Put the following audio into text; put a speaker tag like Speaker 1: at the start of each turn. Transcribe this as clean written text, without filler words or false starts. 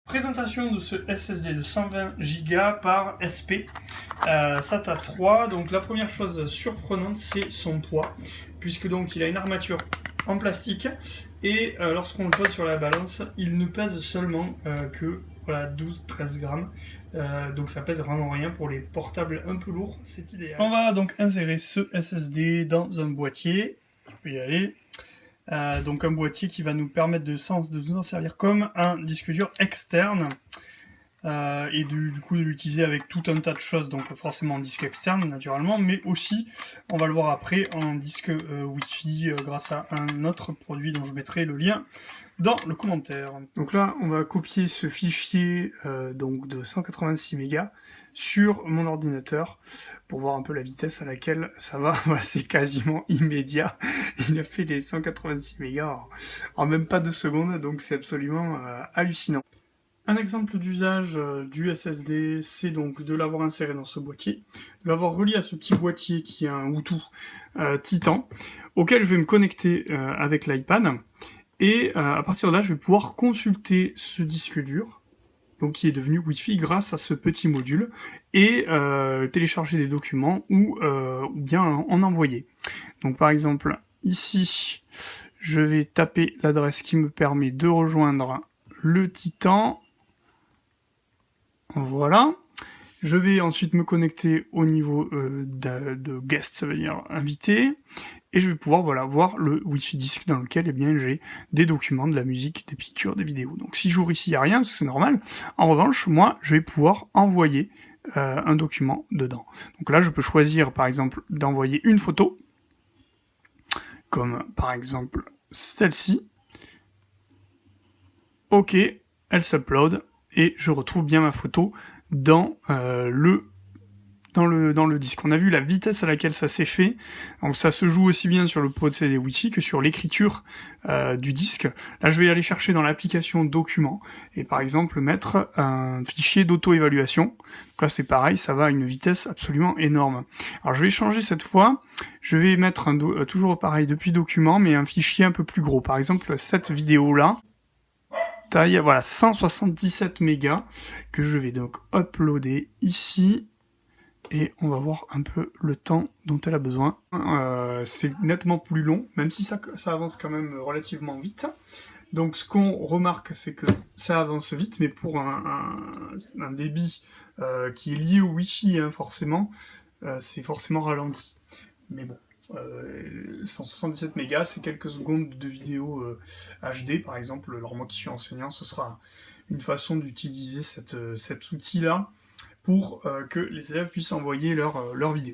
Speaker 1: Présentation de ce SSD de 120 Go par SP SATA 3. Donc la première chose surprenante, c'est son poids, puisque donc il a une armature en plastique et lorsqu'on le pose sur la balance, il ne pèse seulement que voilà, 12-13 grammes. Donc ça pèse vraiment rien pour les portables un peu lourds, c'est idéal. On va donc insérer ce SSD dans un boîtier. Je peux y aller. Donc un boîtier qui va nous permettre de nous en servir comme un disque dur externe et du coup de l'utiliser avec tout un tas de choses, donc forcément en disque externe naturellement, mais aussi, on va le voir après, en disque Wi-Fi grâce à un autre produit dont je mettrai le lien dans le commentaire. Donc là, on va copier ce fichier donc de 186 mégas sur mon ordinateur pour voir un peu la vitesse à laquelle ça va. C'est quasiment immédiat. Il a fait les 186 mégas en même pas 2 secondes, donc c'est absolument hallucinant. Un exemple d'usage du SSD, c'est donc de l'avoir inséré dans ce boîtier, de l'avoir relié à ce petit boîtier qui est un Hutu Titan, auquel je vais me connecter avec l'iPad. Et à partir de là, je vais pouvoir consulter ce disque dur, donc qui est devenu Wi-Fi grâce à ce petit module, et télécharger des documents ou bien en envoyer. Donc par exemple, ici, je vais taper l'adresse qui me permet de rejoindre le Titan. Voilà. Je vais ensuite me connecter au niveau de guest, ça veut dire invité, et je vais pouvoir voilà, voir le Wi-Fi disque dans lequel eh bien, j'ai des documents, de la musique, des pictures, des vidéos. Donc si j'ouvre ici, il n'y a rien, parce que c'est normal. En revanche, moi, je vais pouvoir envoyer un document dedans. Donc là, je peux choisir, par exemple, d'envoyer une photo, comme par exemple celle-ci. Ok, elle s'upload, et je retrouve bien ma photo dans le disque. On a vu la vitesse à laquelle ça s'est fait, donc ça se joue aussi bien sur le procédé Wi-Fi que sur l'écriture du disque. Là je vais aller chercher dans l'application Documents, et par exemple mettre un fichier d'auto-évaluation. Donc là c'est pareil, ça va à une vitesse absolument énorme. Alors je vais changer cette fois, je vais mettre toujours pareil depuis Documents, mais un fichier un peu plus gros. Par exemple cette vidéo là, taille, voilà, 177 mégas, que je vais donc uploader ici, et on va voir un peu le temps dont elle a besoin. C'est nettement plus long, même si ça avance quand même relativement vite. Donc ce qu'on remarque, c'est que ça avance vite, mais pour un débit qui est lié au Wi-Fi, hein, forcément, c'est forcément ralenti. Mais bon. 177 mégas, c'est quelques secondes de vidéo HD, par exemple. Alors moi qui suis enseignant, ce sera une façon d'utiliser cet outil-là pour que les élèves puissent envoyer leurs vidéos.